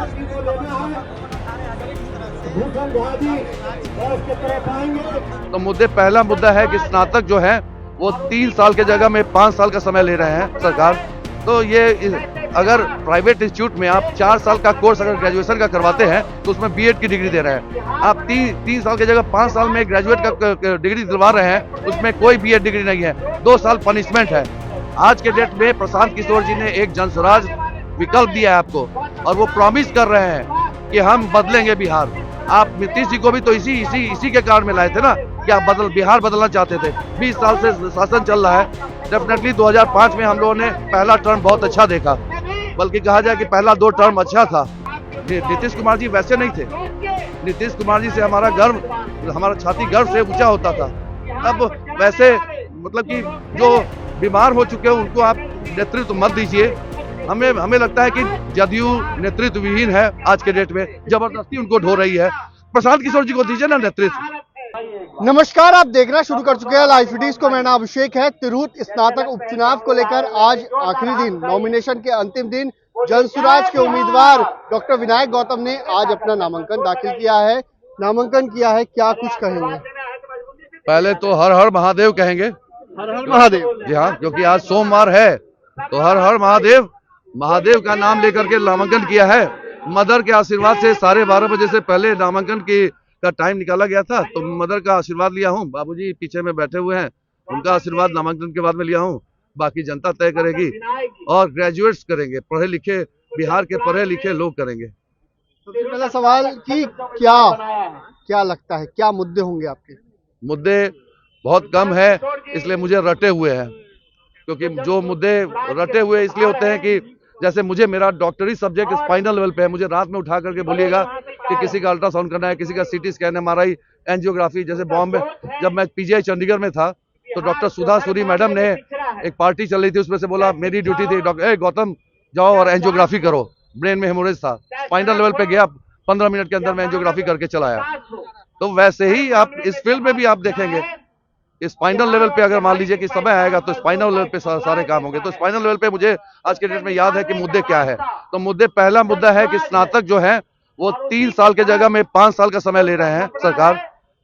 तो पहला मुद्दा है कि स्नातक जो है वो 3 साल की जगह में 5 साल का समय ले रहे हैं सरकार। तो ये अगर प्राइवेट इंस्टीट्यूट में आप 4 साल का कोर्स अगर ग्रेजुएशन का करवाते हैं तो उसमें बीएड की डिग्री दे रहे हैं। आप 3 साल की जगह 5 साल में ग्रेजुएट का डिग्री दिलवा रहे हैं, उसमें कोई बीएड डिग्री नहीं है, 2 साल पनिशमेंट है। आज के डेट में प्रशांत किशोर जी ने एक जनस्वराज विकल्प दिया है आपको, और वो प्रॉमिस कर रहे हैं कि हम बदलेंगे बिहार। आप नीतीश जी को भी तो इसी के कारण में लाए थे ना, कि आप बिहार बदलना चाहते थे। 20 साल से शासन चल रहा है। डेफिनेटली 2005 में हम लोगों ने पहला टर्म बहुत अच्छा देखा, बल्कि कहा जाए कि पहला 2 टर्म अच्छा था। नीतीश कुमार जी वैसे नहीं थे। नीतीश कुमार जी से हमारा छाती गर्व से ऊंचा होता था। अब वैसे मतलब कि जो बीमार हो चुके हैं उनको आप नेतृत्व मत दीजिए। हमें लगता है कि जदयू नेतृत्व विहीन है आज के डेट में, जबरदस्ती उनको ढो रही है। प्रशांत किशोर जी को दीजिए ना नेतृत्व। नमस्कार, आप देखना शुरू कर चुके हैं लाइव फीडिंग्स को। मेरा नाम अभिषेक है। तिरहुत स्नातक उपचुनाव को लेकर आज आखिरी दिन, नॉमिनेशन के अंतिम दिन, जनसुराज के उम्मीदवार डॉक्टर विनायक गौतम ने आज अपना नामांकन दाखिल किया है। नामांकन किया है, क्या कुछ कहेंगे? पहले तो हर हर महादेव कहेंगे। हर हर महादेव। जी हाँ, क्योंकि आज सोमवार है तो हर हर महादेव, महादेव का नाम लेकर के नामांकन किया है। मदर के आशीर्वाद से 12:30 बजे से पहले नामांकन का टाइम निकाला गया था, तो मदर का आशीर्वाद लिया हूँ। बाबूजी पीछे में बैठे हुए हैं, उनका आशीर्वाद नामांकन के बाद में लिया हूँ। बाकी जनता तय करेगी, और ग्रेजुएट्स करेंगे, पढ़े लिखे बिहार के पढ़े लिखे लोग करेंगे। सबसे पहला सवाल कि क्या लगता है, क्या मुद्दे होंगे आपके? मुद्दे बहुत कम है, इसलिए मुझे रटे हुए हैं। क्योंकि जो मुद्दे रटे हुए इसलिए होते हैं कि जैसे मेरा डॉक्टरी सब्जेक्ट स्पाइनल लेवल पे है, मुझे रात में उठा करके बोलिएगा कि किसी का अल्ट्रासाउंड करना है, किसी का सीटी स्कैन, एमआरआई, एंजियोग्राफी। जैसे बॉम्बे जब मैं पीजीआई चंडीगढ़ में था तो डॉक्टर सुधा सूरी मैडम ने एक पार्टी चल रही थी, उसमें से बोला मेरी ड्यूटी थी, डॉक्टर गौतम जाओ और एंजियोग्राफी करो। ब्रेन में हेमोरेज था, स्पाइनल लेवल पे गया, 15 मिनट के अंदर में एंजियोग्राफी करके चलाया। तो वैसे ही आप इस फील्ड में भी आप देखेंगे, स्पाइनल लेवल पे अगर मान लीजिए कि समय आएगा तो स्पाइनल लेवल पे सारे काम होंगे। तो स्पाइनल लेवल पे मुझे आज के डेट में याद है कि मुद्दे क्या है। तो पहला मुद्दा है कि स्नातक जो है वो 3 साल की जगह में 5 साल का समय ले रहे हैं सरकार।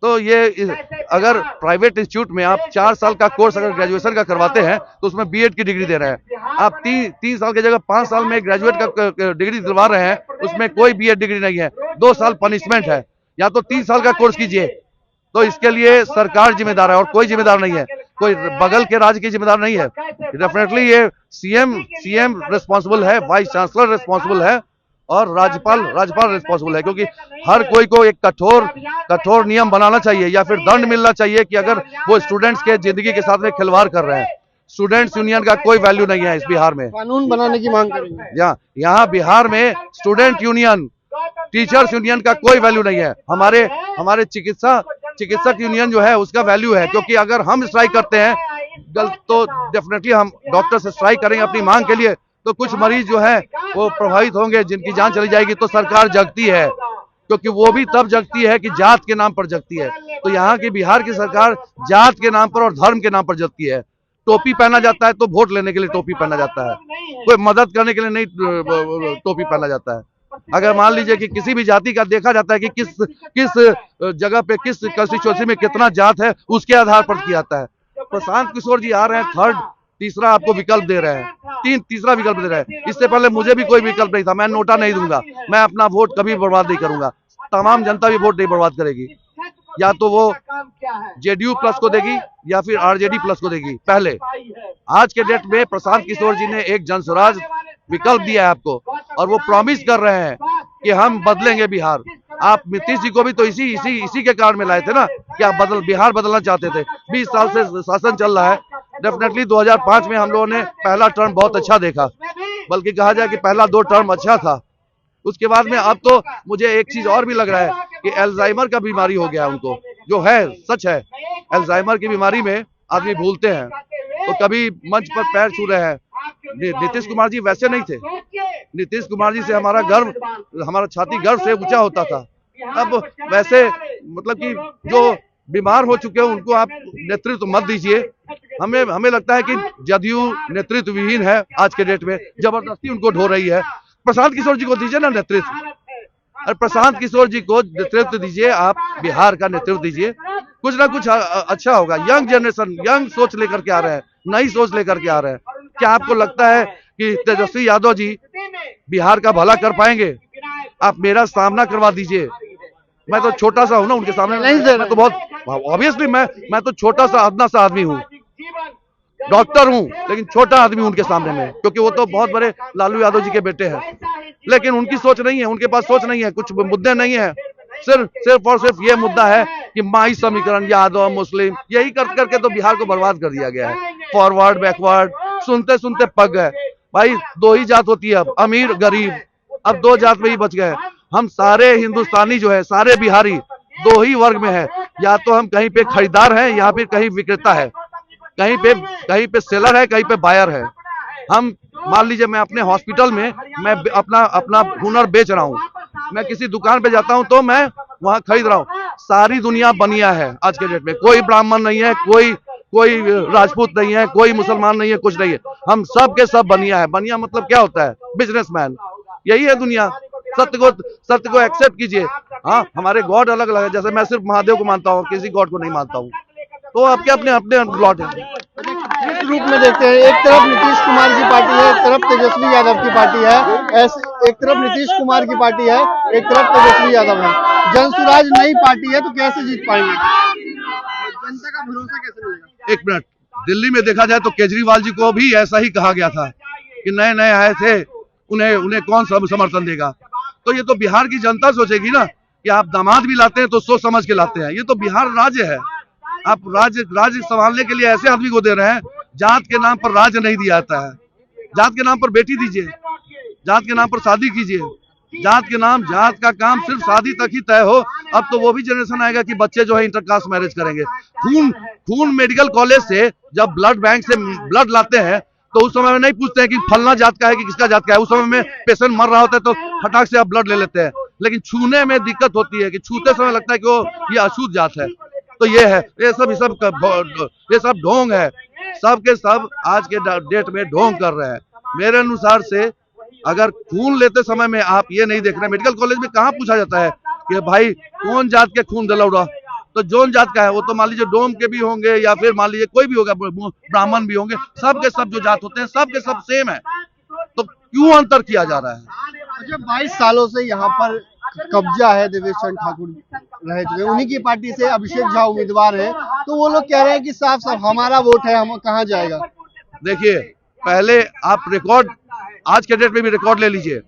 तो ये अगर प्राइवेट इंस्टीट्यूट में आप 4 साल का कोर्स अगर ग्रेजुएशन का करवाते हैं तो उसमें बीएड की डिग्री दे रहे हैं। आप 3 साल की जगह 5 साल में ग्रेजुएट का डिग्री दिलवा रहे हैं, उसमें कोई बीएड डिग्री नहीं है, 2 साल पनिशमेंट है। या तो 3 साल का कोर्स कीजिए। तो इसके लिए सरकार जिम्मेदार है और कोई जिम्मेदार नहीं है, कोई बगल के राज्य की जिम्मेदार नहीं है। डेफिनेटली ये सीएम रिस्पॉन्सिबल है, वाइस चांसलर रिस्पॉन्सिबल है, और राज्यपाल रिस्पॉन्सिबल है। क्योंकि हर कोई को एक कठोर नियम बनाना चाहिए, या फिर दंड मिलना चाहिए कि अगर वो स्टूडेंट्स के जिंदगी के साथ में खिलवाड़ कर रहे हैं। स्टूडेंट्स यूनियन का कोई वैल्यू नहीं है इस बिहार में। कानून बनाने की मांग करेंगे। यहाँ बिहार में स्टूडेंट यूनियन, टीचर्स यूनियन का कोई वैल्यू नहीं है। हमारे चिकित्सक यूनियन जो है उसका वैल्यू है, क्योंकि अगर हम स्ट्राइक करते हैं तो डेफिनेटली हम डॉक्टर से स्ट्राइक करेंगे अपनी मांग के लिए, तो कुछ मरीज जो है वो प्रभावित होंगे, जिनकी जान चली जाएगी। तो सरकार जगती है, क्योंकि वो भी तब जगती है कि जात के नाम पर जगती है। तो यहाँ की बिहार की सरकार जात के नाम पर और धर्म के नाम पर जगती है। टोपी पहना जाता है तो वोट लेने के लिए टोपी पहना जाता है, कोई मदद करने के लिए नहीं टोपी पहना जाता है। अगर मान लीजिए कि किसी भी जाति का देखा जाता है कि किस जगह पे, किस कंस्टिट्यूएंसी में कितना जात है, उसके आधार पर किया जाता है। प्रशांत किशोर जी आ रहे हैं, तीसरा आपको विकल्प दे रहे हैं, तीसरा विकल्प दे रहे हैं। इससे पहले मुझे भी कोई विकल्प नहीं था, मैं नोटा नहीं दूंगा, मैं अपना वोट कभी बर्बाद नहीं करूंगा। तमाम जनता भी वोट नहीं बर्बाद करेगी, या तो वो जेडीयू प्लस को देगी या फिर आरजेडी प्लस को देगी। पहले आज के डेट में प्रशांत किशोर जी ने एक जनसुराज विकल्प दिया है आपको, और वो प्रॉमिस कर रहे हैं कि हम बदलेंगे बिहार। आप नीतीश जी को भी तो इसी के कारण में लाए थे ना, कि आप बिहार बदलना चाहते थे। 20 साल से शासन चल रहा है। डेफिनेटली 2005 में हम लोगों ने पहला टर्म बहुत अच्छा देखा, बल्कि कहा जाए कि पहला 2 टर्म अच्छा था। उसके बाद में अब तो मुझे एक चीज और भी लग रहा है कि अल्जाइमर का बीमारी हो गया उनको, जो है सच है। अल्जाइमर की बीमारी में आदमी भूलते हैं, तो कभी मंच पर पैर छू रहे हैं। नीतीश कुमार जी वैसे नहीं थे। नीतीश कुमार जी से हमारा छाती गर्व से ऊंचा होता था। अब वैसे मतलब कि जो बीमार हो चुके हैं उनको आप नेतृत्व मत दीजिए। हमें लगता है कि जदयू नेतृत्व विहीन है आज के डेट में, जबरदस्ती उनको ढो रही है। प्रशांत किशोर जी को दीजिए ना नेतृत्व, और प्रशांत किशोर जी को नेतृत्व दीजिए, आप बिहार का नेतृत्व दीजिए, कुछ ना कुछ अच्छा होगा। यंग जनरेशन यंग सोच लेकर के आ रहे हैं, नई सोच लेकर के आ रहे हैं। क्या आपको लगता है कि तेजस्वी यादव जी बिहार का भला कर पाएंगे? आप मेरा सामना करवा दीजिए, मैं तो छोटा सा हूं ना उनके सामने, नहीं सर, मैं तो बहुत ऑब्वियसली मैं तो छोटा सा अदना सा आदमी हूँ, डॉक्टर हूँ, लेकिन छोटा आदमी उनके सामने में, क्योंकि वो तो बहुत बड़े लालू यादव जी के बेटे हैं। लेकिन उनकी सोच नहीं है, उनके पास सोच नहीं है, कुछ मुद्दे नहीं है, सिर्फ और सिर्फ ये मुद्दा है कि माई समीकरण, यादव मुस्लिम, यही कर करके तो बिहार को बर्बाद कर दिया गया है। फॉरवर्ड बैकवर्ड सुनते सुनते पक गए। भाई दो ही जात होती है, अब अमीर गरीब, अब दो जात में ही बच गए। हम सारे हिंदुस्तानी जो है, सारे बिहारी दो ही वर्ग में है, या तो हम कहीं पे खरीदार हैं या फिर कहीं विक्रेता है, कहीं पे सेलर है, कहीं पे बायर है। हम मान लीजिए मैं अपने हॉस्पिटल में मैं अपना हुनर बेच रहा हूँ, मैं किसी दुकान पे जाता हूँ तो मैं वहां खरीद रहा हूँ। सारी दुनिया बनिया है आज के डेट में, कोई ब्राह्मण नहीं है, कोई राजपूत नहीं है, कोई मुसलमान नहीं है, कुछ नहीं है, हम सब के सब बनिया है। बनिया मतलब क्या होता है? बिजनेसमैन, यही है दुनिया। सत्य को एक्सेप्ट कीजिए। हाँ, हमारे गॉड अलग अलग है, जैसे मैं सिर्फ महादेव को मानता हूँ, किसी गॉड को नहीं मानता हूँ, तो आपके अपने अपने गॉड है। इस रूप में देखते हैं, एक तरफ नीतीश कुमार की पार्टी है, एक तरफ तेजस्वी यादव की पार्टी है। ऐसे एक तरफ नीतीश कुमार की पार्टी है, एक तरफ तेजस्वी यादव है। जनसुराज नई पार्टी है, तो कैसे जीत पाएंगे? जनता का भरोसा कैसे मिलेगा? एक मिनट, दिल्ली में देखा जाए तो केजरीवाल जी को भी ऐसा ही कहा गया था कि नए नए आए थे, उन्हें कौन समर्थन देगा। तो ये तो बिहार की जनता सोचेगी ना कि आप दामाद भी लाते हैं तो सोच समझ के लाते हैं। ये तो बिहार राज्य है, आप राज्य संभालने के लिए ऐसे आदमी को दे रहे हैं। जात के नाम पर राज्य नहीं दिया जाता है, जात के नाम पर बेटी दीजिए, जात के नाम पर शादी कीजिए, जात का काम सिर्फ शादी तक ही तय हो। अब तो वो भी जनरेशन आएगा कि बच्चे जो है इंटरकास्ट मैरिज करेंगे। खून मेडिकल कॉलेज से जब ब्लड बैंक से ब्लड लाते हैं तो उस समय में नहीं पूछते हैं कि फलना जात का है कि किसका जात का है। उस समय में पेशेंट मर रहा होता है तो फटाक से आप ब्लड ले लेते हैं, लेकिन छूने में दिक्कत होती है कि छूते समय लगता है कि वो ये अशुद्ध जात है। तो ये है, ये सब ढोंग है, सब के सब आज के डेट में ढोंग कर रहे हैं। मेरे अनुसार से अगर खून लेते समय में आप ये नहीं देख रहे, मेडिकल कॉलेज में कहाँ पूछा जाता है कि भाई कौन जात के खून दिलौड़ा, तो जोन जात का है वो तो मान लीजिए डोम के भी होंगे या फिर मान लीजिए कोई भी होगा, ब्राह्मण भी होंगे, सब के सब जो जात होते हैं सब के सब सेम है, तो क्यों अंतर किया जा रहा है? अच्छा, 22 सालों से यहाँ पर कब्जा है, देवेश चंद्र ठाकुर रह चुके, उन्हीं की पार्टी से अभिषेक झा उम्मीदवार है, तो वो लोग कह रहे हैं कि साफ साफ हमारा वोट है, हम कहाँ जाएगा। देखिए, पहले आप रिकॉर्ड, आज के डेट में भी रिकॉर्ड ले लीजिए,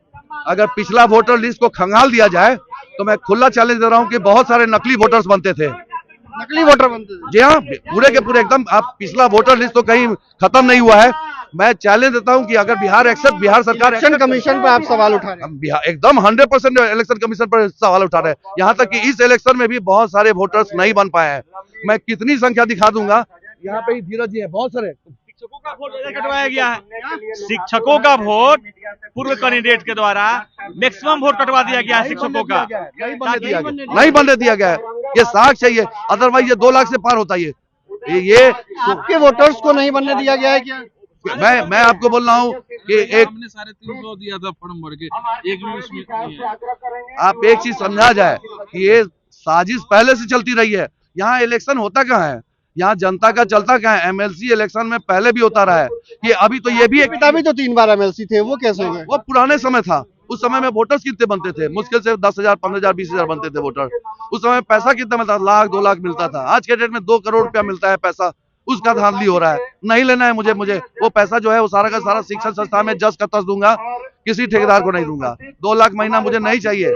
अगर पिछला वोटर लिस्ट को खंगाल दिया जाए तो मैं खुला चैलेंज दे रहा हूं कि बहुत सारे नकली वोटर्स बनते थे। नकली वोटर बनते थे? जी हाँ, पूरे के पूरे एकदम। आप पिछला वोटर लिस्ट तो कहीं खत्म नहीं हुआ है। मैं चैलेंज देता हूं कि अगर बिहार सरकार इलेक्शन कमीशन पर आप सवाल उठा रहे हैं? एकदम 100% इलेक्शन कमीशन पर सवाल उठा रहे हैं। यहाँ तक कि इस इलेक्शन में भी बहुत सारे वोटर्स नहीं बन पाए हैं। मैं कितनी संख्या दिखा दूंगा, यहाँ पे ही धीरज जी है, बहुत सारे शिक्षकों का वोट कटवाया गया है, शिक्षकों का वोट पूर्व कैंडिडेट के द्वारा मैक्सिमम वोट कटवा दिया गया है शिक्षकों का, नहीं बनने दिया गया है। ये साक्ष्य चाहिए, अदरवाइज ये 2 लाख से पार होता है। ये आपके वोटर्स को नहीं बनने दिया गया है क्या? मैं आपको बोल रहा हूँ कि एक 350 दिया था फॉर्म भर के, एक भी उसमें नहीं है। आप एक चीज समझा जाए कि ये साजिश पहले से चलती रही है। यहाँ इलेक्शन होता कहाँ है, यहाँ जनता का चलता क्या है? एमएलसी इलेक्शन में पहले भी होता रहा है, ये अभी तो ये भी एक पिता भी तो 3 बार एमएलसी थे, वो कैसे हो गए? वो पुराने समय था, उस समय में वोटर्स कितने बनते थे? मुश्किल से 10,000, 15,000, 20,000 बनते थे वोटर। उस समय पैसा कितना मिलता था? 1 लाख 2 लाख मिलता था। आज के डेट में 2 करोड़ रुपया मिलता है पैसा, उसका धांधली हो रहा है। नहीं लेना है मुझे वो पैसा जो है वो सारा का सारा शिक्षण संस्था में जस का तस दूंगा, किसी ठेकेदार को नहीं दूंगा। 2 लाख महीना मुझे नहीं चाहिए,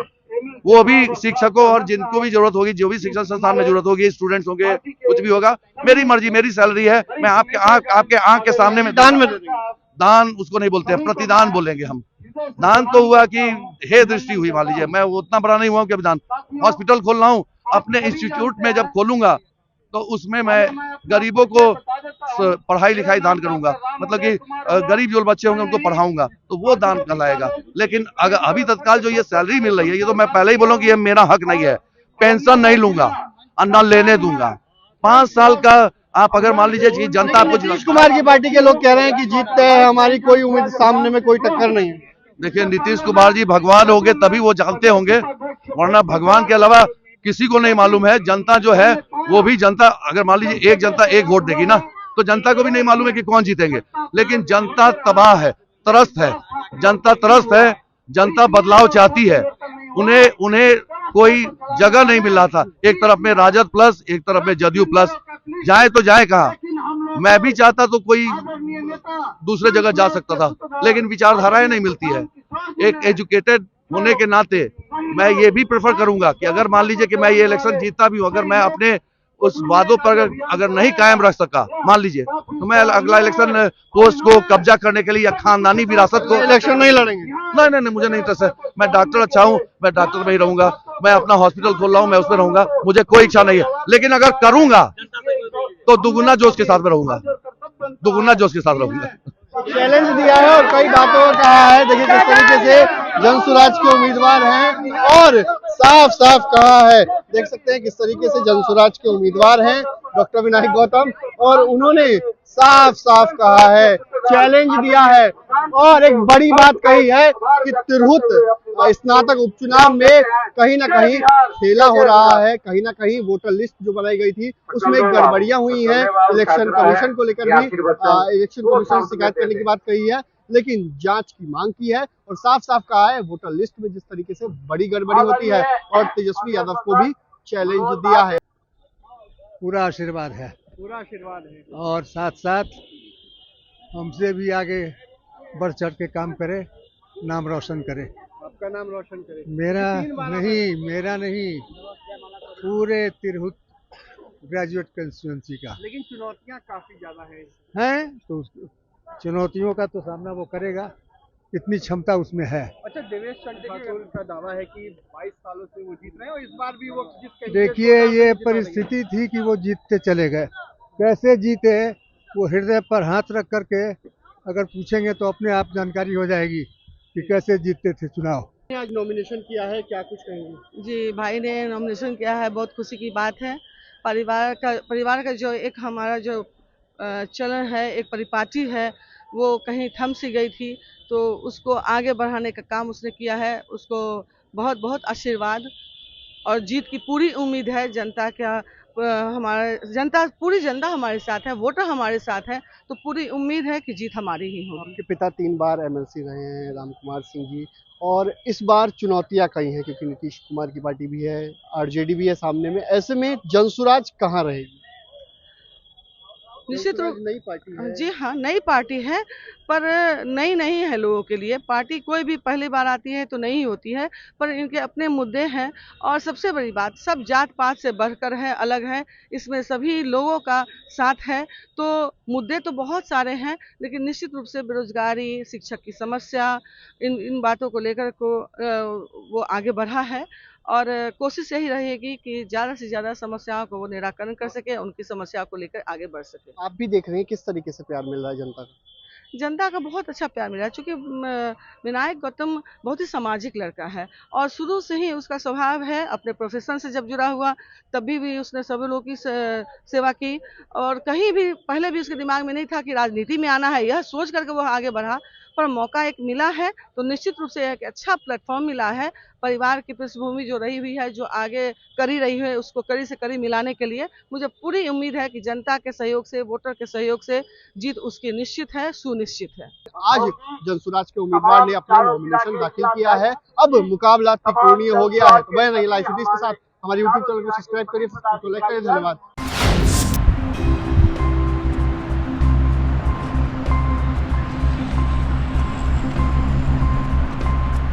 वो भी शिक्षकों और जिनको भी जरूरत होगी, जो भी शिक्षण संस्थान में जरूरत होगी, स्टूडेंट्स होंगे, कुछ भी होगा, मेरी मर्जी, मेरी सैलरी है, मैं आपके आंख के सामने में दान उसको नहीं बोलते हैं, प्रतिदान बोलेंगे हम। दान तो हुआ कि हे दृष्टि हुई, मान लीजिए मैं उतना बड़ा नहीं हुआ कि दान। हॉस्पिटल खोल रहा हूँ, अपने इंस्टीट्यूट में जब खोलूंगा तो उसमें मैं गरीबों को पढ़ाई लिखाई दान करूंगा, मतलब कि गरीब जो बच्चे होंगे उनको पढ़ाऊंगा, तो वो दान कहलाएगा। लेकिन अगर अभी तत्काल जो ये सैलरी मिल रही है, ये तो मैं पहले ही बोलूं कि ये मेरा हक नहीं है। पेंशन नहीं लूंगा और न लेने दूंगा। 5 साल का आप अगर मान लीजिए जनता आपको, नीतीश कुमार की पार्टी के लोग कह रहे हैं कि जीतते हैं, हमारी कोई उम्मीद, सामने में कोई टक्कर नहीं है। देखिए नीतीश कुमार जी भगवान होंगे तभी वो जानते होंगे, वरना भगवान के अलावा किसी को नहीं मालूम है। जनता जो है वो भी जनता, अगर मान लीजिए एक जनता एक वोट देगी ना, तो जनता को भी नहीं मालूम है कि कौन जीतेंगे। लेकिन जनता तबाह है, त्रस्त है, जनता त्रस्त है, जनता बदलाव चाहती है। उन्हें कोई जगह नहीं मिल रहा था। एक तरफ में राजद प्लस, एक तरफ में जदयू प्लस, जाए तो जाए कहाँ। मैं भी चाहता तो कोई दूसरे जगह जा सकता था, लेकिन विचारधाराएं नहीं मिलती है। एक एजुकेटेड होने के नाते मैं ये भी प्रेफर करूंगा कि अगर मान लीजिए कि मैं ये इलेक्शन जीतता भी हूं, अगर मैं अपने उस वादों पर अगर नहीं कायम रख सका मान लीजिए, तो मैं अगला इलेक्शन पोस्ट को कब्जा करने के लिए या खानदानी विरासत को इलेक्शन नहीं लड़ेंगे? नहीं, मुझे नहीं इंटरेस्ट है। मैं डॉक्टर अच्छा हूँ, मैं डॉक्टर में ही रहूंगा। मैं अपना हॉस्पिटल खोल रहा हूँ, मैं उसमें रहूंगा। मुझे कोई इच्छा नहीं है, लेकिन अगर करूंगा तो दुगुना जोश के साथ में रहूंगा, दुगुना जोश के साथ रहूंगा। चैलेंज दिया है और कई बातों को कहा है। देखिए किस तरीके से जनसुराज के उम्मीदवार हैं और साफ साफ कहा है, देख सकते हैं किस तरीके से जनसुराज के उम्मीदवार हैं डॉक्टर विनायक गौतम, और उन्होंने साफ साफ कहा है, चैलेंज दिया है और एक बड़ी बात कही है कि तिरहुत स्नातक उपचुनाव में कहीं ना कहीं खेला हो रहा है, कहीं ना कहीं वोटर लिस्ट जो बनाई गई थी उसमें गड़बड़ियां हुई हैं। इलेक्शन कमीशन को लेकर भी इलेक्शन कमीशन से शिकायत करने की बात कही है, लेकिन जांच की मांग की है और साफ साफ कहा है वोटर लिस्ट में जिस तरीके से बड़ी गड़बड़ी होती है, और तेजस्वी यादव को भी चैलेंज दिया है। पूरा आशीर्वाद है, पूरा आशीर्वाद है और साथ साथ हमसे भी आगे बढ़ चढ़ के काम करे, नाम रोशन करे। आपका नाम रोशन करे। मेरा नहीं, पूरे तिरहुत ग्रेजुएट कंस्टिट्यूएंसी का। लेकिन चुनौतियां काफी ज्यादा हैं, तो चुनौतियों का तो सामना वो करेगा, इतनी क्षमता उसमें है। अच्छा, देवेश चंद्रशेखर का दावा है कि 22 सालों से वो जीत रहे हैं और इस बार भी वो देखिए ये परिस्थिति थी कि वो जीतते चले गए। कैसे जीते वो हृदय पर हाथ रख करके अगर पूछेंगे तो अपने आप जानकारी हो जाएगी कि कैसे जीतते थे चुनाव। आज नॉमिनेशन किया है, क्या कुछ कहेंगे? जी, भाई ने नॉमिनेशन किया है, बहुत खुशी की बात है। परिवार का जो एक हमारा जो चलन है, एक परिपाटी है, वो कहीं थम सी गई थी, तो उसको आगे बढ़ाने का काम उसने किया है। उसको बहुत बहुत आशीर्वाद और जीत की पूरी उम्मीद है। जनता का पूरी जनता हमारे साथ है, वोटर हमारे साथ है, तो पूरी उम्मीद है कि जीत हमारी ही होगी। आपके पिता 3 बार एमएलसी रहे हैं, राम कुमार सिंह जी, और इस बार चुनौतियां कई हैं क्योंकि नीतीश कुमार की पार्टी भी है, आरजेडी भी है सामने में। ऐसे में जनसुराज कहाँ रहेगी? निश्चित रूप नई पार्टी है। जी हाँ, नई पार्टी है, पर नई नहीं है लोगों के लिए। पार्टी कोई भी पहली बार आती है तो नहीं होती है, पर इनके अपने मुद्दे हैं। और सबसे बड़ी बात, सब जात पात से बढ़कर है, अलग है, इसमें सभी लोगों का साथ है। तो मुद्दे तो बहुत सारे हैं, लेकिन निश्चित रूप से बेरोजगारी, शिक्षक की समस्या, इन बातों को लेकर वो आगे बढ़ा है। और कोशिश यही रहेगी कि ज़्यादा से ज़्यादा समस्याओं को वो निराकरण कर सके, उनकी समस्या को लेकर आगे बढ़ सके। आप भी देख रहे हैं किस तरीके से प्यार मिल रहा है जनता का? जनता का बहुत अच्छा प्यार मिला है, चूँकि विनायक गौतम बहुत ही सामाजिक लड़का है और शुरू से ही उसका स्वभाव है, अपने प्रोफेशन से जब जुड़ा हुआ तभी भी उसने सभी लोगों की सेवा की, और कहीं भी पहले भी उसके दिमाग में नहीं था कि राजनीति में आना है, यह सोच करके वो आगे बढ़ा। पर मौका एक मिला है तो निश्चित रूप से एक अच्छा प्लेटफॉर्म मिला है। परिवार की पृष्ठभूमि जो रही हुई है, जो आगे करी रही है, उसको कड़ी से कड़ी मिलाने के लिए मुझे पूरी उम्मीद है कि जनता के सहयोग से, वोटर के सहयोग से जीत उसकी निश्चित है, सुनिश्चित है। आज जनसुराज के उम्मीदवार ने अपना नॉमिनेशन दाखिल किया है, अब मुकाबला त्रिकोणीय हो गया है। तो बने रहिए लाइव के साथ, हमारे YouTube चैनल को सब्सक्राइब करिए, लाइक करिए। धन्यवाद।